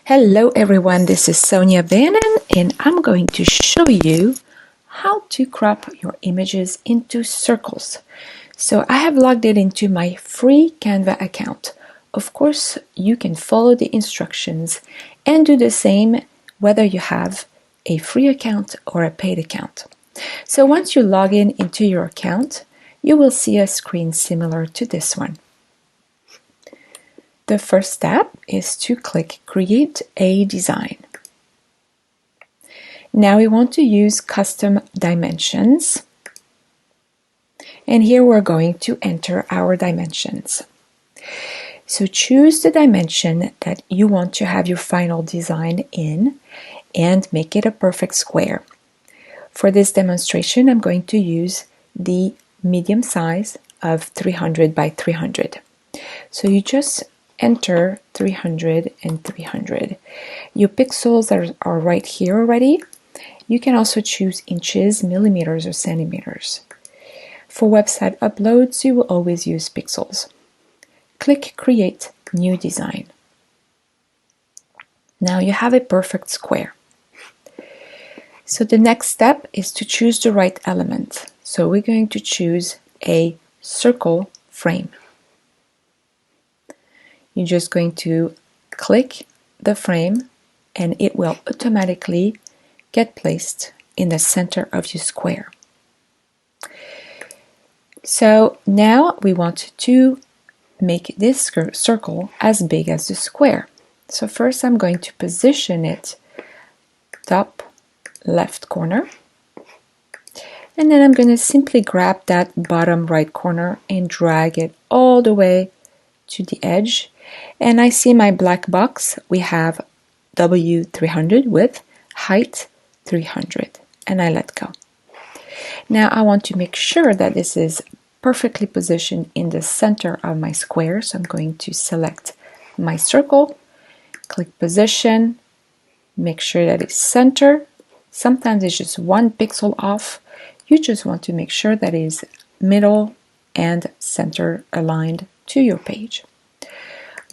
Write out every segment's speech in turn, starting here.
Hello everyone, this is Sonja Bannon and I'm going to show you how to crop your images into circles. So I have logged it into my free Canva account. Of course, you can follow the instructions and do the same whether you have a free account or a paid account. So once you log in into your account, you will see a screen similar to this one. The first step is to click Create a Design. Now we want to use custom dimensions. And here we're going to enter our dimensions. So choose the dimension that you want to have your final design in and make it a perfect square. For this demonstration, I'm going to use the medium size of 300 by 300. So you just enter 300 and 300. Your pixels are right here already. You can also choose inches, millimeters, or centimeters. For website uploads, you will always use pixels. Click Create New Design. Now you have a perfect square. So the next step is to choose the right element. So we're going to choose a circle frame. You're just going to click the frame and it will automatically get placed in the center of your square. So now we want to make this circle as big as the square. So first I'm going to position it top left corner. And then I'm going to simply grab that bottom right corner and drag it all the way to the edge. And I see my black box. We have W300 width, height 300. And I let go. Now I want to make sure that this is perfectly positioned in the center of my square. So I'm going to select my circle, click position, make sure that it's center. Sometimes it's just one pixel off. You just want to make sure that it is middle and center aligned to your page.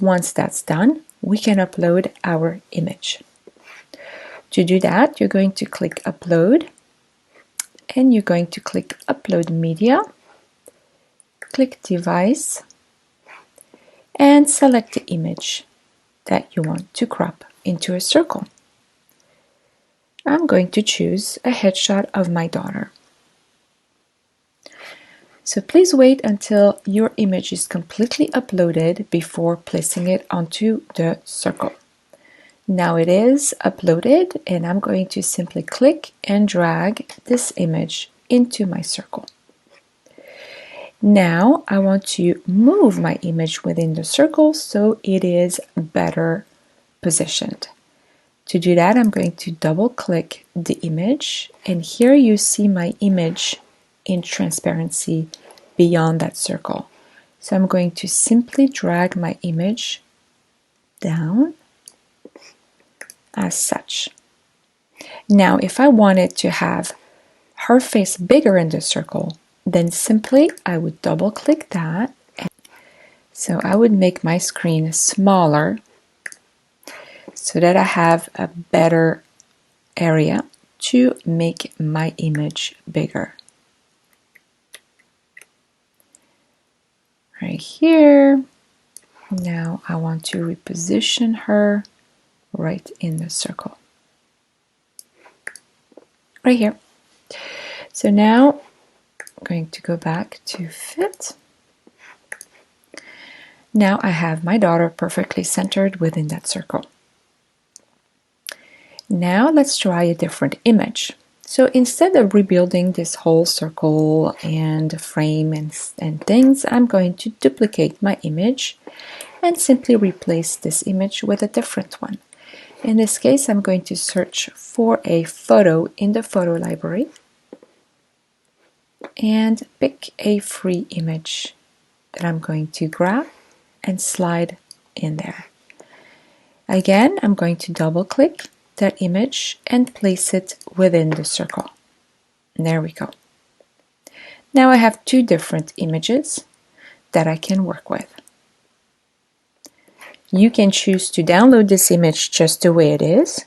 Once that's done, we can upload our image. To do that, you're going to click Upload and you're going to click Upload Media, click Device, and select the image that you want to crop into a circle. I'm going to choose a headshot of my daughter. So please wait until your image is completely uploaded before placing it onto the circle. Now it is uploaded and I'm going to simply click and drag this image into my circle. Now I want to move my image within the circle so it is better positioned. To do that, I'm going to double click the image and here you see my image in transparency beyond that circle. So I'm going to simply drag my image down as such. Now if I wanted to have her face bigger in the circle, then simply I would double click that. So I would make my screen smaller so that I have a better area to make my image bigger. Right here. Now I want to reposition her right in the circle. Right here. So now I'm going to go back to Fit. Now I have my daughter perfectly centered within that circle. Now let's try a different image. So instead of rebuilding this whole circle and frame and things, I'm going to duplicate my image and simply replace this image with a different one. In this case, I'm going to search for a photo in the photo library and pick a free image that I'm going to grab and slide in there. Again, I'm going to double click that image and place it within the circle. And there we go. Now I have two different images that I can work with. You can choose to download this image just the way it is,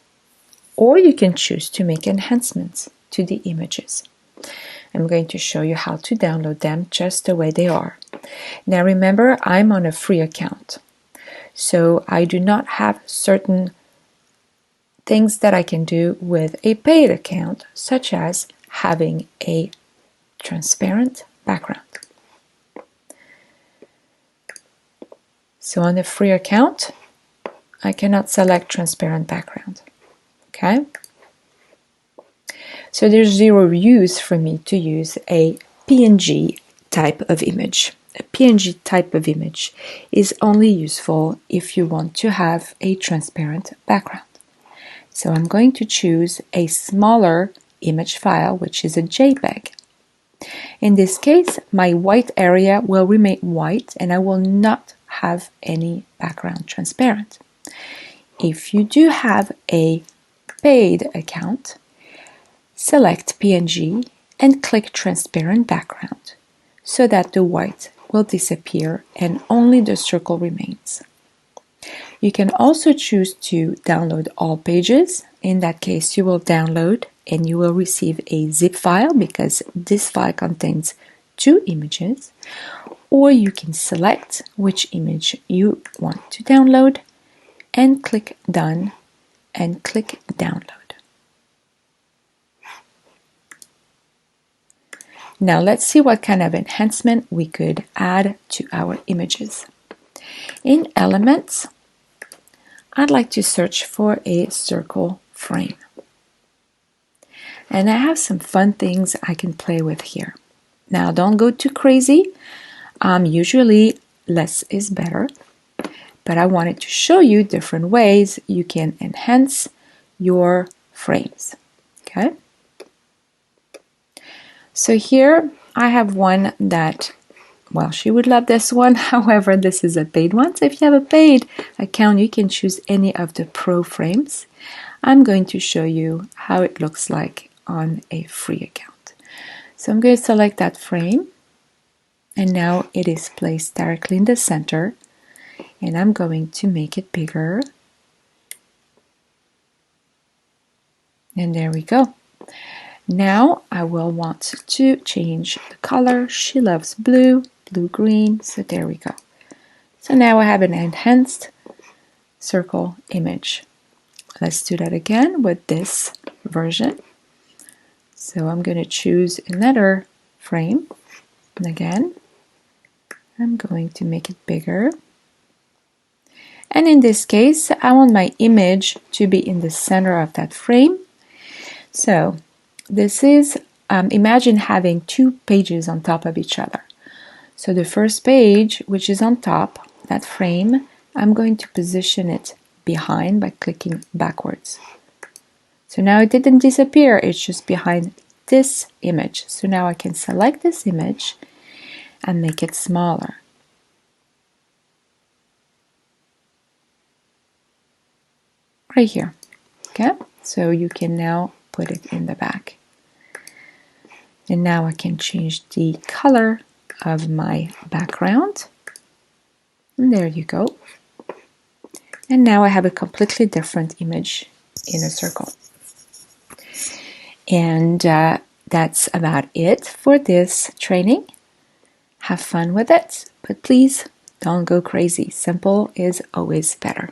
or you can choose to make enhancements to the images. I'm going to show you how to download them just the way they are. Now remember, I'm on a free account, so I do not have certain things that I can do with a paid account, such as having a transparent background. So on the free account, I cannot select transparent background. Okay? So there's zero use for me to use a PNG type of image. A PNG type of image is only useful if you want to have a transparent background. So I'm going to choose a smaller image file, which is a JPEG. In this case, my white area will remain white and I will not have any background transparent. If you do have a paid account, select PNG and click Transparent Background so that the white will disappear and only the circle remains. You can also choose to download all pages. In that case, you will download and you will receive a zip file because this file contains 2 images. Or you can select which image you want to download and click Done and click Download. Now let's see what kind of enhancement we could add to our images. In Elements, I'd like to search for a circle frame. And I have some fun things I can play with here. Now don't go too crazy. Usually less is better. But I wanted to show you different ways you can enhance your frames. Okay? So here I have one that, well, she would love this one. However, this is a paid one. So if you have a paid account, you can choose any of the pro frames. I'm going to show you how it looks like on a free account. So I'm going to select that frame. And now it is placed directly in the center. And I'm going to make it bigger. And there we go. Now I will want to change the color. She loves blue, blue-green. So there we go. So now I have an enhanced circle image. Let's do that again with this version. So I'm going to choose another frame. And again, I'm going to make it bigger. And in this case, I want my image to be in the center of that frame. So this is, imagine having 2 pages on top of each other. So the first page, which is on top, that frame, I'm going to position it behind by clicking backwards. So now it didn't disappear, it's just behind this image. So now I can select this image and make it smaller. Right here. Okay, so you can now put it in the back. And now I can change the color of my background. And there you go. And now I have a completely different image in a circle. And that's about it for this training. Have fun with it, but please don't go crazy. Simple is always better.